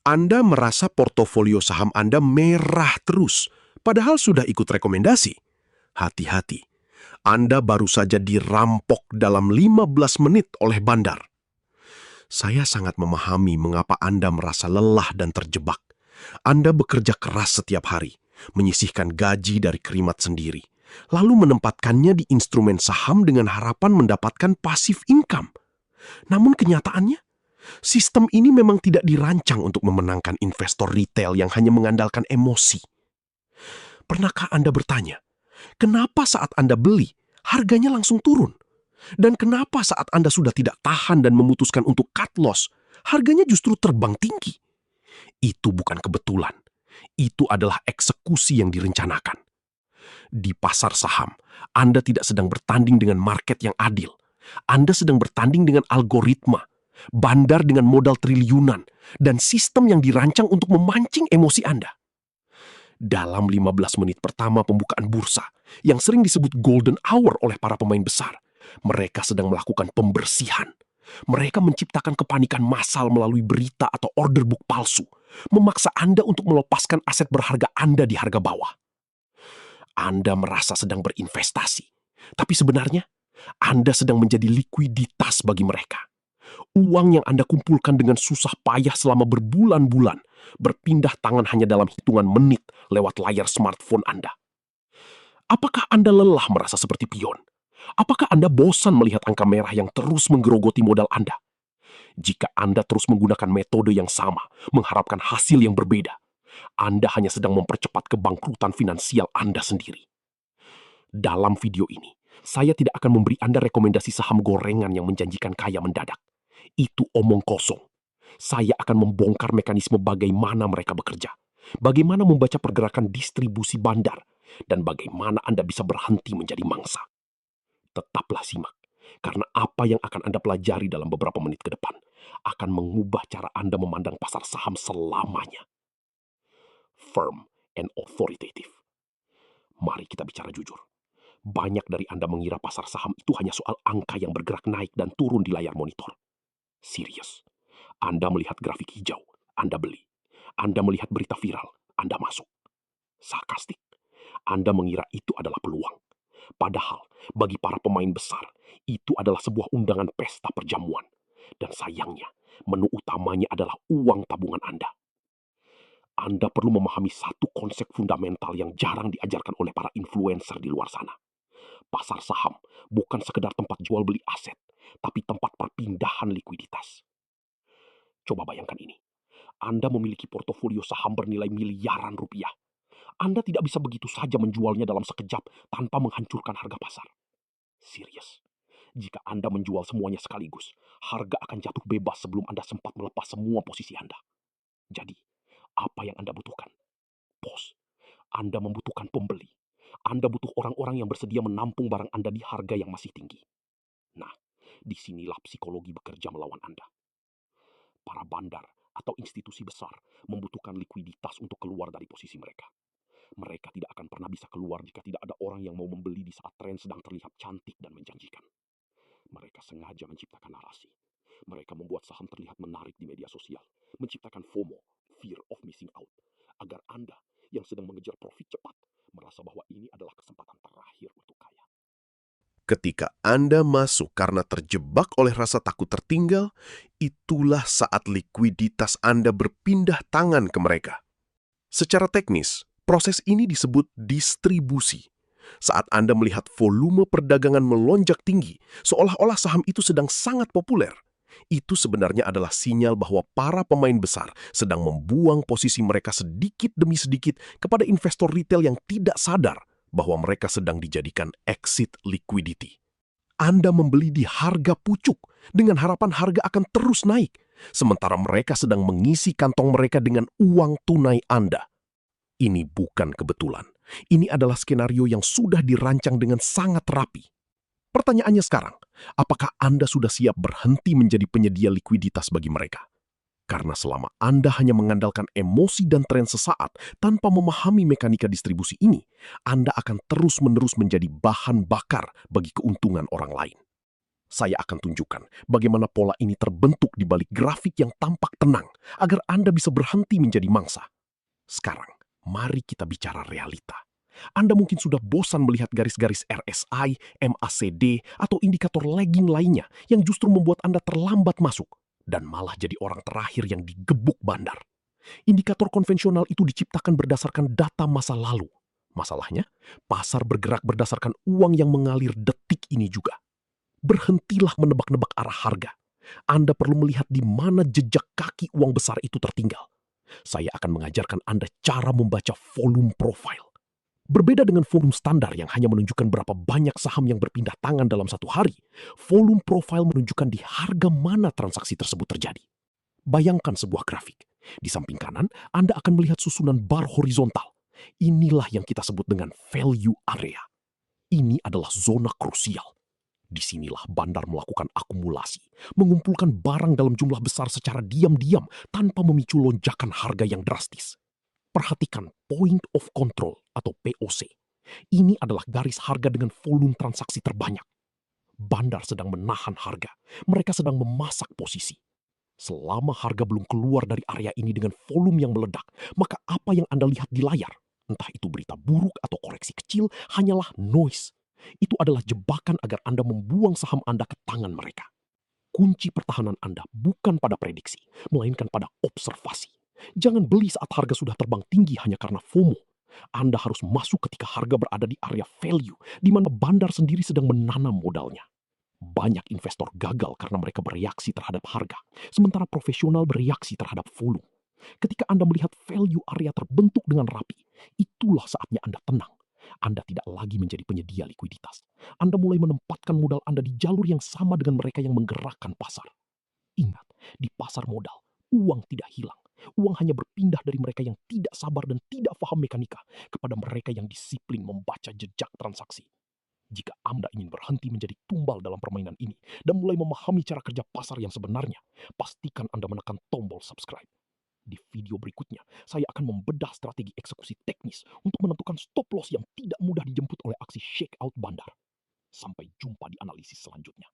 Anda merasa portofolio saham Anda merah terus, padahal sudah ikut rekomendasi. Hati-hati, Anda baru saja dirampok dalam 15 menit oleh bandar. Saya sangat memahami mengapa Anda merasa lelah dan terjebak. Anda bekerja keras setiap hari, menyisihkan gaji dari keringat sendiri, lalu menempatkannya di instrumen saham dengan harapan mendapatkan passive income. Namun kenyataannya, sistem ini memang tidak dirancang untuk memenangkan investor retail yang hanya mengandalkan emosi. Pernahkah Anda bertanya, kenapa saat Anda beli, harganya langsung turun? Dan kenapa saat Anda sudah tidak tahan dan memutuskan untuk cut loss, harganya justru terbang tinggi? Itu bukan kebetulan. Itu adalah eksekusi yang direncanakan. Di pasar saham, Anda tidak sedang bertanding dengan market yang adil. Anda sedang bertanding dengan algoritma, bandar dengan modal triliunan, dan sistem yang dirancang untuk memancing emosi Anda. Dalam 15 menit pertama pembukaan bursa, yang sering disebut golden hour oleh para pemain besar, mereka sedang melakukan pembersihan. Mereka menciptakan kepanikan massal melalui berita atau order book palsu, memaksa Anda untuk melepaskan aset berharga Anda di harga bawah. Anda merasa sedang berinvestasi, tapi sebenarnya Anda sedang menjadi likuiditas bagi mereka. Uang yang Anda kumpulkan dengan susah payah selama berbulan-bulan berpindah tangan hanya dalam hitungan menit lewat layar smartphone Anda. Apakah Anda lelah merasa seperti pion? Apakah Anda bosan melihat angka merah yang terus menggerogoti modal Anda? Jika Anda terus menggunakan metode yang sama, mengharapkan hasil yang berbeda, Anda hanya sedang mempercepat kebangkrutan finansial Anda sendiri. Dalam video ini, saya tidak akan memberi Anda rekomendasi saham gorengan yang menjanjikan kaya mendadak. Itu omong kosong. Saya akan membongkar mekanisme bagaimana mereka bekerja, bagaimana membaca pergerakan distribusi bandar, dan bagaimana Anda bisa berhenti menjadi mangsa. Tetaplah simak, karena apa yang akan Anda pelajari dalam beberapa menit ke depan akan mengubah cara Anda memandang pasar saham selamanya. Firm and authoritative. Mari kita bicara jujur. Banyak dari Anda mengira pasar saham itu hanya soal angka yang bergerak naik dan turun di layar monitor. Serius. Anda melihat grafik hijau, Anda beli. Anda melihat berita viral, Anda masuk. Sarkastik. Anda mengira itu adalah peluang. Padahal, bagi para pemain besar, itu adalah sebuah undangan pesta perjamuan. Dan sayangnya, menu utamanya adalah uang tabungan Anda. Anda perlu memahami satu konsep fundamental yang jarang diajarkan oleh para influencer di luar sana. Pasar saham bukan sekedar tempat jual beli aset, tapi tempat perpindahan likuiditas. Coba bayangkan ini. Anda memiliki portofolio saham bernilai miliaran rupiah. Anda tidak bisa begitu saja menjualnya dalam sekejap tanpa menghancurkan harga pasar. Serius. Jika Anda menjual semuanya sekaligus, harga akan jatuh bebas sebelum Anda sempat melepas semua posisi Anda. Jadi, apa yang Anda butuhkan? Pos. Anda membutuhkan pembeli. Anda butuh orang-orang yang bersedia menampung barang Anda di harga yang masih tinggi. Nah, disinilah psikologi bekerja melawan Anda. Para bandar atau institusi besar membutuhkan likuiditas untuk keluar dari posisi mereka. Mereka tidak akan pernah bisa keluar jika tidak ada orang yang mau membeli di saat tren sedang terlihat cantik dan menjanjikan. Mereka sengaja menciptakan narasi. Mereka membuat saham terlihat menarik di media sosial, menciptakan FOMO, fear of missing out, agar Anda yang sedang mengejar profit cepat merasa bahwa ini adalah kesempatan terakhir untuk kaya. Ketika Anda masuk karena terjebak oleh rasa takut tertinggal, itulah saat likuiditas Anda berpindah tangan ke mereka. Secara teknis, proses ini disebut distribusi. Saat Anda melihat volume perdagangan melonjak tinggi, seolah-olah saham itu sedang sangat populer. Itu sebenarnya adalah sinyal bahwa para pemain besar sedang membuang posisi mereka sedikit demi sedikit kepada investor retail yang tidak sadar bahwa mereka sedang dijadikan exit liquidity. Anda membeli di harga pucuk dengan harapan harga akan terus naik, sementara mereka sedang mengisi kantong mereka dengan uang tunai Anda. Ini bukan kebetulan. Ini adalah skenario yang sudah dirancang dengan sangat rapi. Pertanyaannya sekarang, apakah Anda sudah siap berhenti menjadi penyedia likuiditas bagi mereka? Karena selama Anda hanya mengandalkan emosi dan tren sesaat tanpa memahami mekanika distribusi ini, Anda akan terus-menerus menjadi bahan bakar bagi keuntungan orang lain. Saya akan tunjukkan bagaimana pola ini terbentuk di balik grafik yang tampak tenang agar Anda bisa berhenti menjadi mangsa. Sekarang, mari kita bicara realita. Anda mungkin sudah bosan melihat garis-garis RSI, MACD, atau indikator lagging lainnya yang justru membuat Anda terlambat masuk dan malah jadi orang terakhir yang digebuk bandar. Indikator konvensional itu diciptakan berdasarkan data masa lalu. Masalahnya, pasar bergerak berdasarkan uang yang mengalir detik ini juga. Berhentilah menebak-nebak arah harga. Anda perlu melihat di mana jejak kaki uang besar itu tertinggal. Saya akan mengajarkan Anda cara membaca volume profile. Berbeda dengan volume standar yang hanya menunjukkan berapa banyak saham yang berpindah tangan dalam satu hari, volume profile menunjukkan di harga mana transaksi tersebut terjadi. Bayangkan sebuah grafik. Di samping kanan, Anda akan melihat susunan bar horizontal. Inilah yang kita sebut dengan value area. Ini adalah zona krusial. Disinilah bandar melakukan akumulasi, mengumpulkan barang dalam jumlah besar secara diam-diam tanpa memicu lonjakan harga yang drastis. Perhatikan point of control atau POC. Ini adalah garis harga dengan volume transaksi terbanyak. Bandar sedang menahan harga. Mereka sedang memasak posisi. Selama harga belum keluar dari area ini dengan volume yang meledak, maka apa yang Anda lihat di layar, entah itu berita buruk atau koreksi kecil, hanyalah noise. Itu adalah jebakan agar Anda membuang saham Anda ke tangan mereka. Kunci pertahanan Anda bukan pada prediksi, melainkan pada observasi. Jangan beli saat harga sudah terbang tinggi hanya karena FOMO. Anda harus masuk ketika harga berada di area value, di mana bandar sendiri sedang menanam modalnya. Banyak investor gagal karena mereka bereaksi terhadap harga, sementara profesional bereaksi terhadap volume. Ketika Anda melihat value area terbentuk dengan rapi, itulah saatnya Anda tenang. Anda tidak lagi menjadi penyedia likuiditas. Anda mulai menempatkan modal Anda di jalur yang sama dengan mereka yang menggerakkan pasar. Ingat, di pasar modal, uang tidak hilang. Uang hanya berpindah dari mereka yang tidak sabar dan tidak paham mekanika kepada mereka yang disiplin membaca jejak transaksi. Jika Anda ingin berhenti menjadi tumbal dalam permainan ini dan mulai memahami cara kerja pasar yang sebenarnya, pastikan Anda menekan tombol subscribe. Di video berikutnya, saya akan membedah strategi eksekusi teknis untuk menentukan stop loss yang tidak mudah dijemput oleh aksi shakeout bandar. Sampai jumpa di analisis selanjutnya.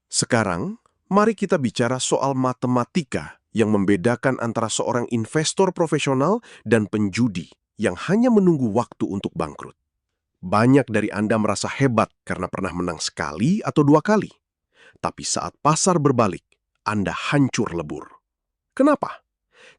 Sekarang, mari kita bicara soal matematika yang membedakan antara seorang investor profesional dan penjudi yang hanya menunggu waktu untuk bangkrut. Banyak dari Anda merasa hebat karena pernah menang sekali atau dua kali. Tapi saat pasar berbalik, Anda hancur lebur. Kenapa?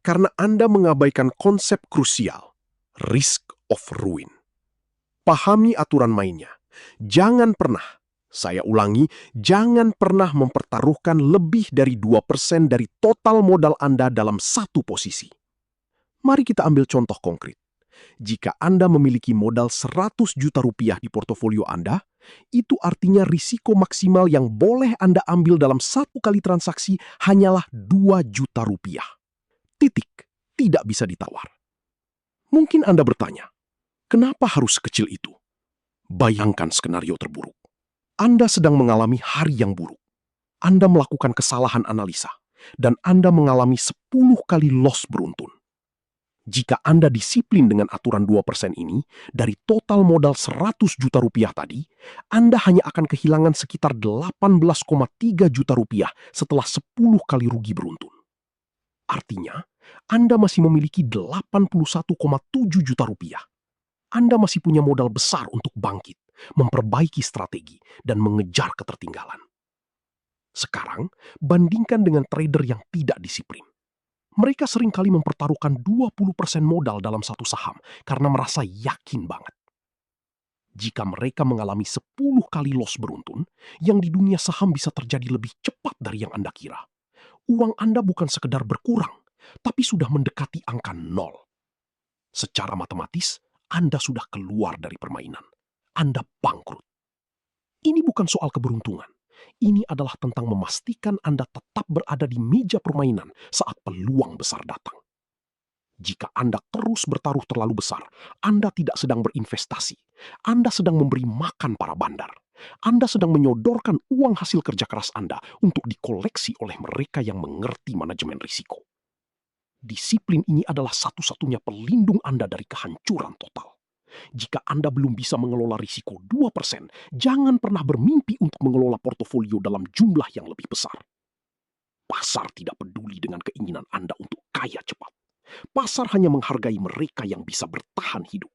Karena Anda mengabaikan konsep krusial, risk of ruin. Pahami aturan mainnya. Jangan pernah, saya ulangi, jangan pernah mempertaruhkan lebih dari 2% dari total modal Anda dalam satu posisi. Mari kita ambil contoh konkret. Jika Anda memiliki modal 100 juta rupiah di portofolio Anda, itu artinya risiko maksimal yang boleh Anda ambil dalam satu kali transaksi hanyalah 2 juta rupiah. Titik, tidak bisa ditawar. Mungkin Anda bertanya, kenapa harus sekecil itu? Bayangkan skenario terburuk. Anda sedang mengalami hari yang buruk. Anda melakukan kesalahan analisa, dan Anda mengalami 10 kali loss beruntun. Jika Anda disiplin dengan aturan 2% ini, dari total modal 100 juta rupiah tadi, Anda hanya akan kehilangan sekitar 18,3 juta rupiah setelah 10 kali rugi beruntun. Artinya, Anda masih memiliki 81,7 juta rupiah. Anda masih punya modal besar untuk bangkit, memperbaiki strategi, dan mengejar ketertinggalan. Sekarang, bandingkan dengan trader yang tidak disiplin. Mereka seringkali mempertaruhkan 20% modal dalam satu saham karena merasa yakin banget. Jika mereka mengalami 10 kali loss beruntun, yang di dunia saham bisa terjadi lebih cepat dari yang Anda kira. Uang Anda bukan sekedar berkurang, tapi sudah mendekati angka 0. Secara matematis, Anda sudah keluar dari permainan. Anda bangkrut. Ini bukan soal keberuntungan. Ini adalah tentang memastikan Anda tetap berada di meja permainan saat peluang besar datang. Jika Anda terus bertaruh terlalu besar, Anda tidak sedang berinvestasi. Anda sedang memberi makan para bandar. Anda sedang menyodorkan uang hasil kerja keras Anda untuk dikoleksi oleh mereka yang mengerti manajemen risiko. Disiplin ini adalah satu-satunya pelindung Anda dari kehancuran total. Jika Anda belum bisa mengelola risiko 2%, jangan pernah bermimpi untuk mengelola portofolio dalam jumlah yang lebih besar. Pasar tidak peduli dengan keinginan Anda untuk kaya cepat. Pasar hanya menghargai mereka yang bisa bertahan hidup.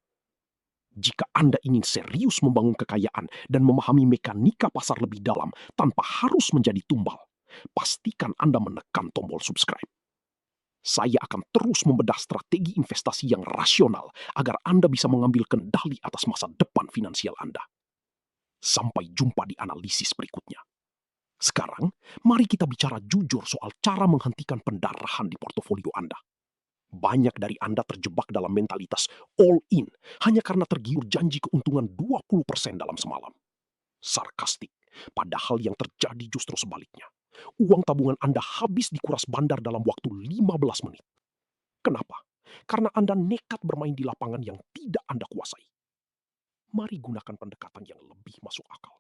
Jika Anda ingin serius membangun kekayaan dan memahami mekanika pasar lebih dalam tanpa harus menjadi tumbal, pastikan Anda menekan tombol subscribe. Saya akan terus membedah strategi investasi yang rasional agar Anda bisa mengambil kendali atas masa depan finansial Anda. Sampai jumpa di analisis berikutnya. Sekarang, mari kita bicara jujur soal cara menghentikan pendarahan di portofolio Anda. Banyak dari Anda terjebak dalam mentalitas all in hanya karena tergiur janji keuntungan 20% dalam semalam. Sarkastik, padahal yang terjadi justru sebaliknya. Uang tabungan Anda habis dikuras bandar dalam waktu 15 menit. Kenapa? Karena Anda nekat bermain di lapangan yang tidak Anda kuasai. Mari gunakan pendekatan yang lebih masuk akal.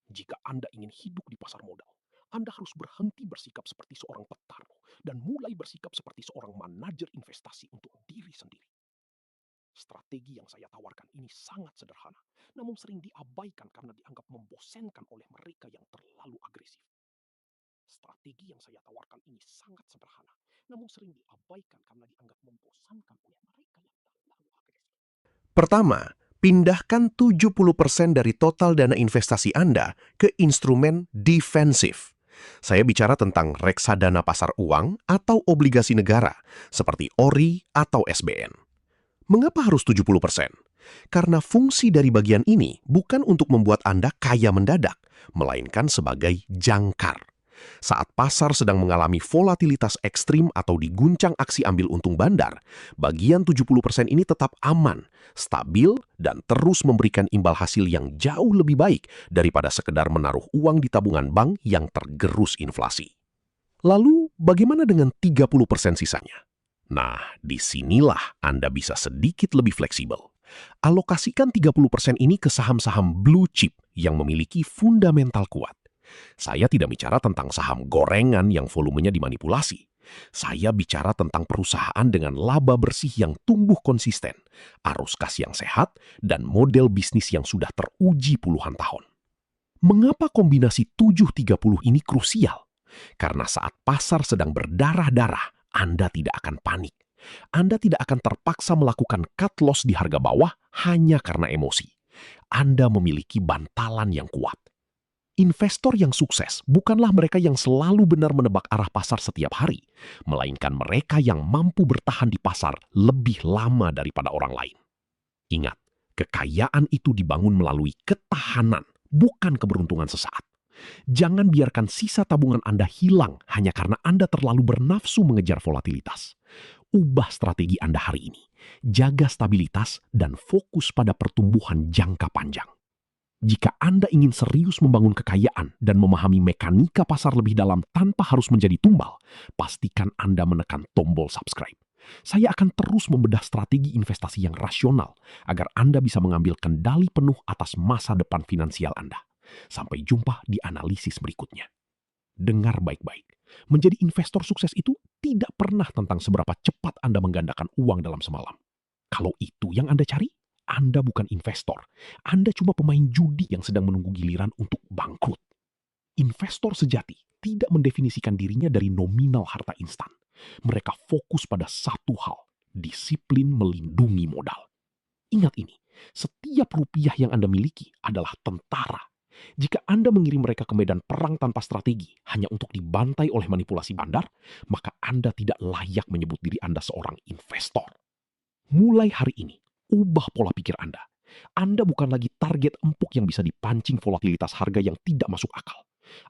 Jika Anda ingin hidup di pasar modal, Anda harus berhenti bersikap seperti seorang petarung dan mulai bersikap seperti seorang manajer investasi untuk diri sendiri. Strategi yang saya tawarkan ini sangat sederhana, namun sering diabaikan karena dianggap membosankan oleh mereka yang terlalu agresif. Strategi yang saya tawarkan ini sangat sederhana, namun sering diabaikan karena dianggap membosankan oleh mereka yang terlalu agresif. Pertama, pindahkan 70% dari total dana investasi Anda ke instrumen defensif. Saya bicara tentang reksadana pasar uang atau obligasi negara, seperti ORI atau SBN. Mengapa harus 70%? Karena fungsi dari bagian ini bukan untuk membuat Anda kaya mendadak, melainkan sebagai jangkar. Saat pasar sedang mengalami volatilitas ekstrim atau diguncang aksi ambil untung bandar, bagian 70% ini tetap aman, stabil, dan terus memberikan imbal hasil yang jauh lebih baik daripada sekedar menaruh uang di tabungan bank yang tergerus inflasi. Lalu, bagaimana dengan 30% sisanya? Nah, disinilah Anda bisa sedikit lebih fleksibel. Alokasikan 30% ini ke saham-saham blue chip yang memiliki fundamental kuat. Saya tidak bicara tentang saham gorengan yang volumenya dimanipulasi. Saya bicara tentang perusahaan dengan laba bersih yang tumbuh konsisten, arus kas yang sehat, dan model bisnis yang sudah teruji puluhan tahun. Mengapa kombinasi 7-30 ini krusial? Karena saat pasar sedang berdarah-darah, Anda tidak akan panik. Anda tidak akan terpaksa melakukan cut loss di harga bawah hanya karena emosi. Anda memiliki bantalan yang kuat. Investor yang sukses bukanlah mereka yang selalu benar menebak arah pasar setiap hari, melainkan mereka yang mampu bertahan di pasar lebih lama daripada orang lain. Ingat, kekayaan itu dibangun melalui ketahanan, bukan keberuntungan sesaat. Jangan biarkan sisa tabungan Anda hilang hanya karena Anda terlalu bernafsu mengejar volatilitas. Ubah strategi Anda hari ini. Jaga stabilitas dan fokus pada pertumbuhan jangka panjang. Jika Anda ingin serius membangun kekayaan dan memahami mekanika pasar lebih dalam tanpa harus menjadi tumbal, pastikan Anda menekan tombol subscribe. Saya akan terus membedah strategi investasi yang rasional agar Anda bisa mengambil kendali penuh atas masa depan finansial Anda. Sampai jumpa di analisis berikutnya. Dengar baik-baik. Menjadi investor sukses itu tidak pernah tentang seberapa cepat Anda menggandakan uang dalam semalam. Kalau itu yang Anda cari, Anda bukan investor. Anda cuma pemain judi yang sedang menunggu giliran untuk bangkrut. Investor sejati tidak mendefinisikan dirinya dari nominal harta instan. Mereka fokus pada satu hal, disiplin melindungi modal. Ingat ini, setiap rupiah yang Anda miliki adalah tentara. Jika Anda mengirim mereka ke medan perang tanpa strategi hanya untuk dibantai oleh manipulasi bandar, maka Anda tidak layak menyebut diri Anda seorang investor. Mulai hari ini, ubah pola pikir Anda. Anda bukan lagi target empuk yang bisa dipancing volatilitas harga yang tidak masuk akal.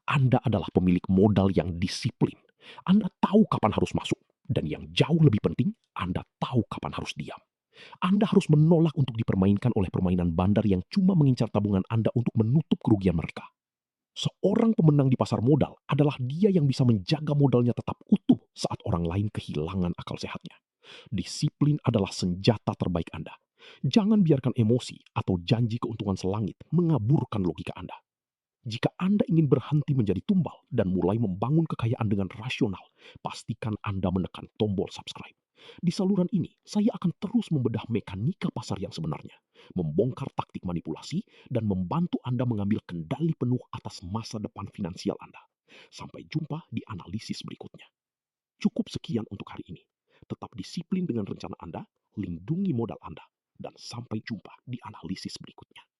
Anda adalah pemilik modal yang disiplin. Anda tahu kapan harus masuk. Dan yang jauh lebih penting, Anda tahu kapan harus diam. Anda harus menolak untuk dipermainkan oleh permainan bandar yang cuma mengincar tabungan Anda untuk menutup kerugian mereka. Seorang pemenang di pasar modal adalah dia yang bisa menjaga modalnya tetap utuh saat orang lain kehilangan akal sehatnya. Disiplin adalah senjata terbaik Anda. Jangan biarkan emosi atau janji keuntungan selangit mengaburkan logika Anda. Jika Anda ingin berhenti menjadi tumbal dan mulai membangun kekayaan dengan rasional, pastikan Anda menekan tombol subscribe. Di saluran ini, saya akan terus membedah mekanika pasar yang sebenarnya, membongkar taktik manipulasi, dan membantu Anda mengambil kendali penuh atas masa depan finansial Anda. Sampai jumpa di analisis berikutnya. Cukup sekian untuk hari ini. Tetap disiplin dengan rencana Anda, lindungi modal Anda, dan sampai jumpa di analisis berikutnya.